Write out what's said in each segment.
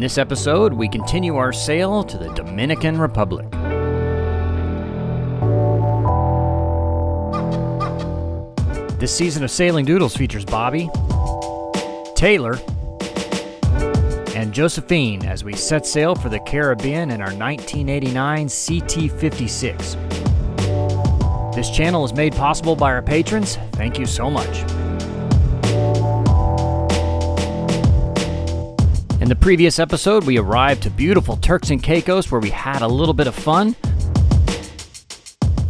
In this episode, we continue our sail to the Dominican Republic. This season of Sailing Doodles features Bobby, Taylor, and Josephine as we set sail for the Caribbean in our 1989 CT56. This channel is made possible by our patrons. Thank you so much. In the previous episode, we arrived to beautiful Turks and Caicos where we had a little bit of fun.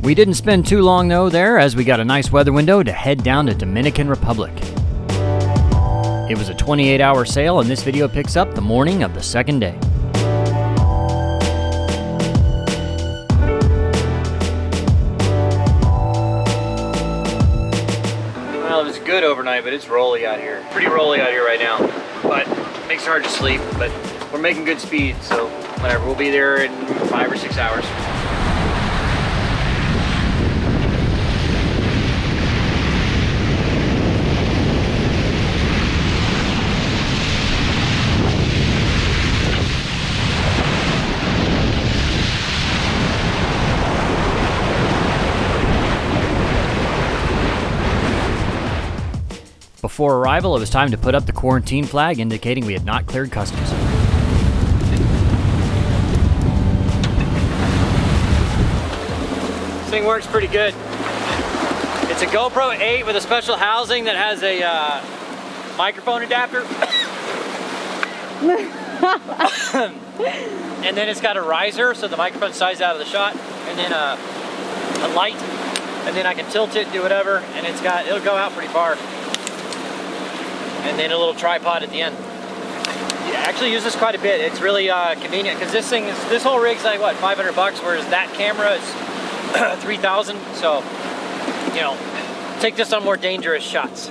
We didn't spend too long though there as we got a nice weather window to head down to Dominican Republic. It was a 28-hour sail and this video picks up the morning of the second day. Well, it was good overnight, but it's rolly out here. Pretty rolly out here right now, but it makes it hard to sleep, but we're making good speed, so whatever, we'll be there in 5 or 6 hours. Before arrival, it was time to put up the quarantine flag indicating we had not cleared customs. This thing works pretty good. It's a GoPro 8 with a special housing that has a microphone adapter. And then it's got a riser so the microphone slides out of the shot, and then a light, and then I can tilt it, do whatever, and it'll go out pretty far. And then a little tripod at the end. Yeah, I actually use this quite a bit. It's really convenient because this whole rig's like what, $500, whereas that camera is 3,000. So, you know, take this on more dangerous shots.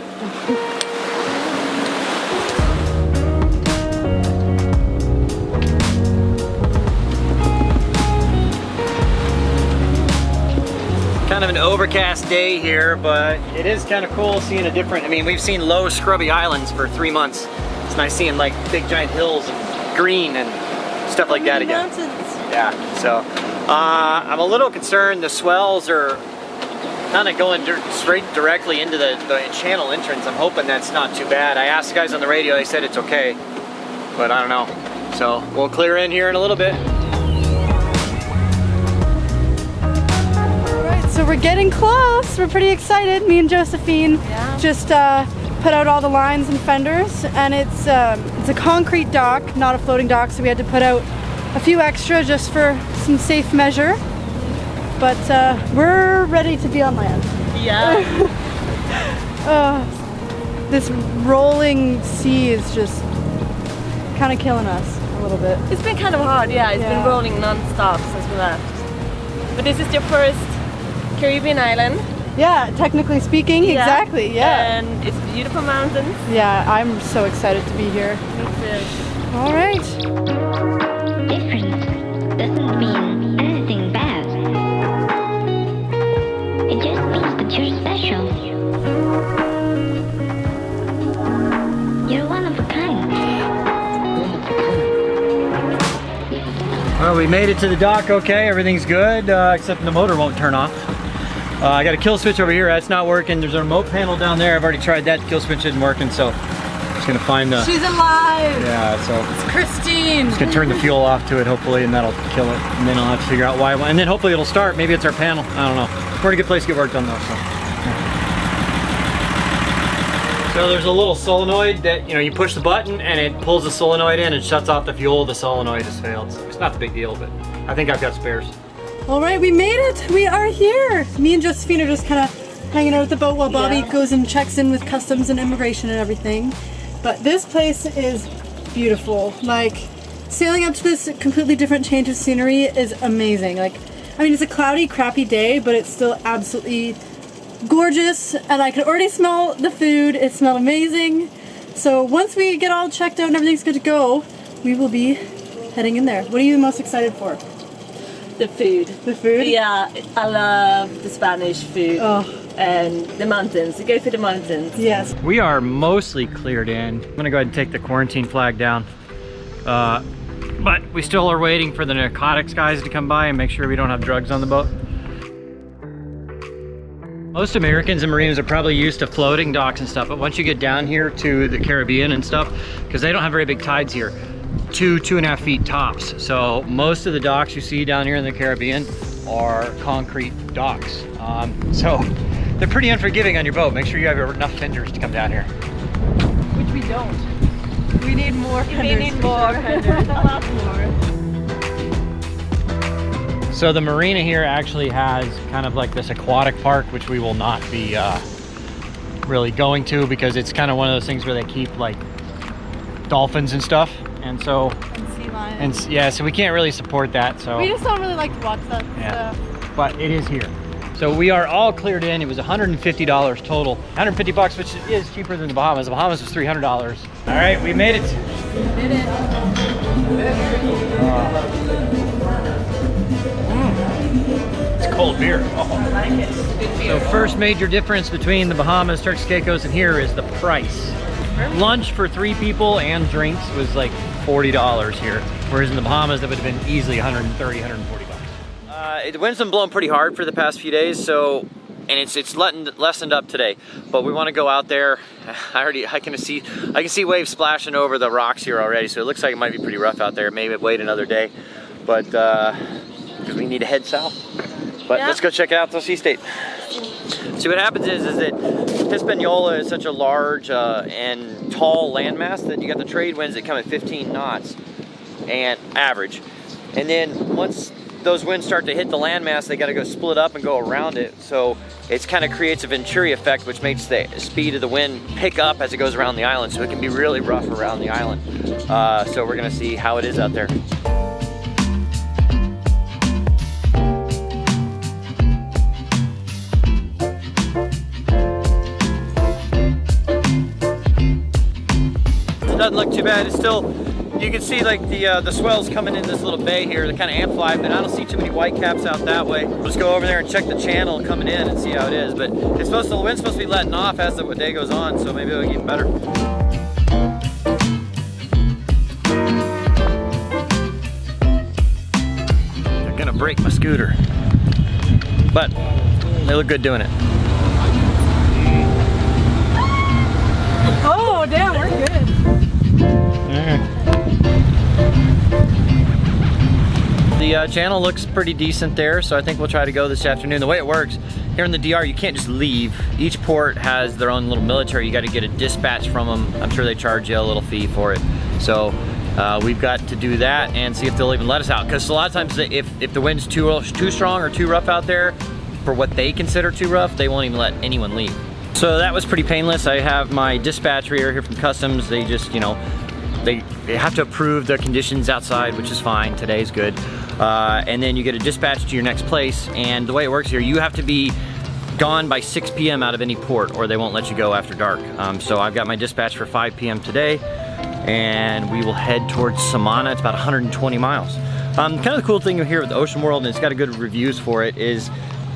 Kind of an overcast day here, but it is kind of cool seeing a different, I mean, we've seen low scrubby islands for 3 months. It's nice seeing like big giant hills and green and stuff like that again. Mountains. Yeah, so I'm a little concerned the swells are kind of going straight directly into the channel entrance. I'm hoping that's not too bad. I asked the guys on the radio, they said it's okay, but I don't know. So we'll clear in here in a little bit. So we're getting close. We're pretty excited. Me and Josephine just put out all the lines and fenders, and it's a concrete dock, not a floating dock, so we had to put out a few extra just for some safe measure. But we're ready to be on land. Yeah. This rolling sea is just kind of killing us a little bit. It's been kind of hard, yeah. It's been rolling non-stop since we left. But this is your first Caribbean island. Yeah, technically speaking, exactly, yeah. And it's beautiful mountains. Yeah, I'm so excited to be here. Me too. All right. Difference doesn't mean anything bad. It just means that you're special. You're one of a kind. Well, we made it to the dock okay, everything's good, except the motor won't turn off. I got a kill switch over here, that's not working. There's a remote panel down there, I've already tried that, the kill switch isn't working, so I'm just gonna find the... She's alive! Yeah, so... It's Christine! Just gonna turn the fuel off to it, hopefully, and that'll kill it. And then I'll have to figure out why, and then hopefully it'll start. Maybe it's our panel, I don't know. Pretty good place to get work done though, so. So there's a little solenoid that, you know, you push the button and it pulls the solenoid in and shuts off the fuel. The solenoid has failed, so it's not the big deal, but I think I've got spares. All right, we made it. We are here. Me and Josephine are just kind of hanging out at the boat while Bobby goes and checks in with customs and immigration and everything. But this place is beautiful. Like, sailing up to this completely different change of scenery is amazing. Like, I mean, it's a cloudy, crappy day, but it's still absolutely gorgeous. And I could already smell the food. It smelled amazing. So once we get all checked out and everything's good to go, we will be heading in there. What are you most excited for? The food. The food? Yeah, I love the Spanish food. Oh. And the mountains. We go for the mountains. Yes. We are mostly cleared in. I'm gonna go ahead and take the quarantine flag down. But we still are waiting for the narcotics guys to come by and make sure we don't have drugs on the boat. Most Americans and Marinas are probably used to floating docks and stuff, but once you get down here to the Caribbean and stuff, because they don't have very big tides here, 2.5 feet tops. So most of the docks you see down here in the Caribbean are concrete docks. So they're pretty unforgiving on your boat. Make sure you have enough fenders to come down here. Which we don't. We need more We fenders. need more fenders, a lot more. So the marina here actually has kind of like this aquatic park, which we will not be really going to, because it's kind of one of those things where they keep like dolphins and stuff. And so, And sea lions. and yeah, so we can't really support that. So We just don't really like to watch that yeah, stuff. but it is here. So we are all cleared in. It was $150 total. 150 bucks, which is cheaper than the Bahamas. The Bahamas was $300. All right, we made it. Did it. It's cold beer. Oh. I like it. Good beer. So first major difference between the Bahamas, Turks and Caicos, and here is the price. Lunch for 3 people and drinks was like $40 here, whereas in the Bahamas that would have been easily 130, 140 bucks. The wind's been blowing pretty hard for the past few days, so and it's lessened up today. But we want to go out there. I can see waves splashing over the rocks here already, so it looks like it might be pretty rough out there. Maybe wait another day, but because we need to head south. But yeah, let's go check out the sea state. See, what happens is that Hispaniola is such a large and tall landmass that you got the trade winds that come at 15 knots and average. And then once those winds start to hit the landmass, they got to go split up and go around it. So it kind of creates a Venturi effect, which makes the speed of the wind pick up as it goes around the island. So it can be really rough around the island. So we're gonna see how it is out there. Doesn't look too bad. It's still, you can see like the swells coming in this little bay here. They're kind of amplified, but I don't see too many white caps out that way. Let's go over there and check the channel coming in and see how it is. But it's the wind's supposed to be letting off as the day goes on, so maybe it'll get even better. They're gonna break my scooter, but they look good doing it. Oh, damn, we're good. The channel looks pretty decent there, so I think we'll try to go this afternoon. The way it works, here in the DR, you can't just leave. Each port has their own little military. You got to get a dispatch from them. I'm sure they charge you a little fee for it. So we've got to do that and see if they'll even let us out. Because a lot of times, if the wind's too strong or too rough out there, for what they consider too rough, they won't even let anyone leave. So that was pretty painless. I have my dispatch reader here from Customs. They just, you know, they have to approve the conditions outside, which is fine. Today's good. And then you get a dispatch to your next place. And the way it works here, you have to be gone by 6 p.m. out of any port, or they won't let you go after dark. So I've got my dispatch for 5 p.m. today, and we will head towards Samana. It's about 120 miles. Kind of the cool thing here with the Ocean World, and it's got a good reviews for it, is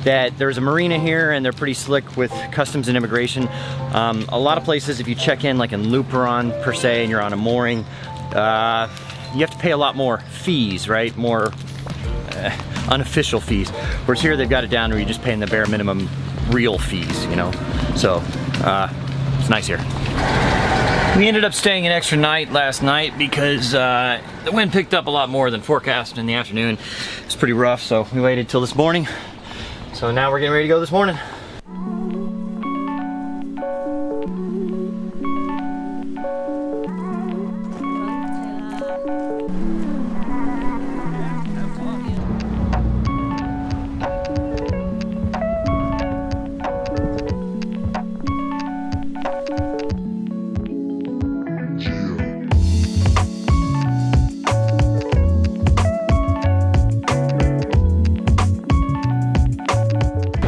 that there's a marina here and they're pretty slick with customs and immigration. A lot of places, if you check in like in Luperon per se and you're on a mooring, you have to pay a lot more fees, right? More unofficial fees. Whereas here they've got it down where you're just paying the bare minimum real fees, you know? So it's nice here. We ended up staying an extra night last night because the wind picked up a lot more than forecast in the afternoon. It's pretty rough, so we waited till this morning. So now we're getting ready to go this morning.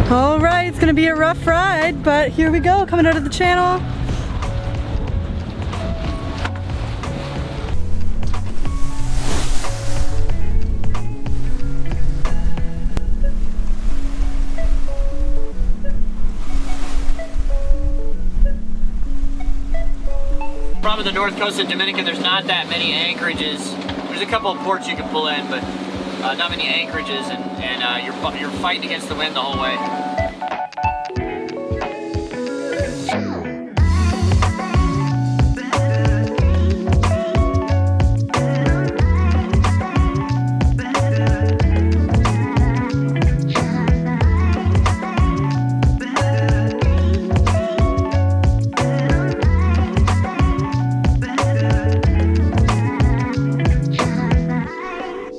All right, it's gonna be a rough ride, but here we go, coming out of the channel. Probably the north coast of Dominican, there's not that many anchorages. There's a couple of ports you can pull in, but not many anchorages, and you're fighting against the wind the whole way.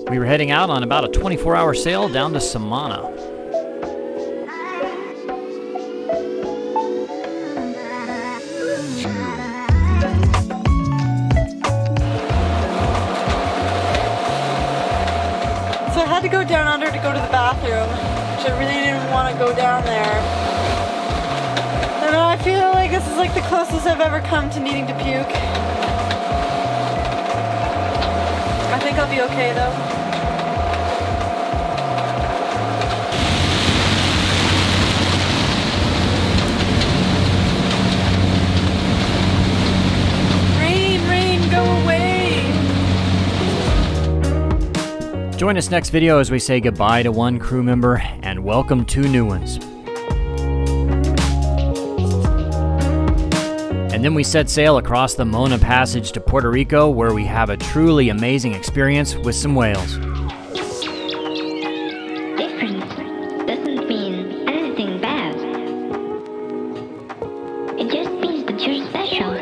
We were heading out on about a 24-hour sail down to Samana. So I had to go down under to go to the bathroom, which I really didn't want to go down there. And I feel like this is like the closest I've ever come to needing to puke. I think I'll be okay though. Join us next video as we say goodbye to one crew member and welcome two new ones. And then we set sail across the Mona Passage to Puerto Rico, where we have a truly amazing experience with some whales. Difference doesn't mean anything bad. It just means that you're special.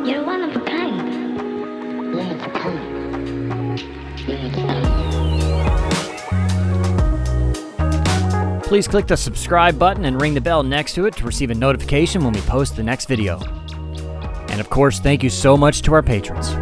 You're one of a kind. Please click the subscribe button and ring the bell next to it to receive a notification when we post the next video. And of course, thank you so much to our patrons.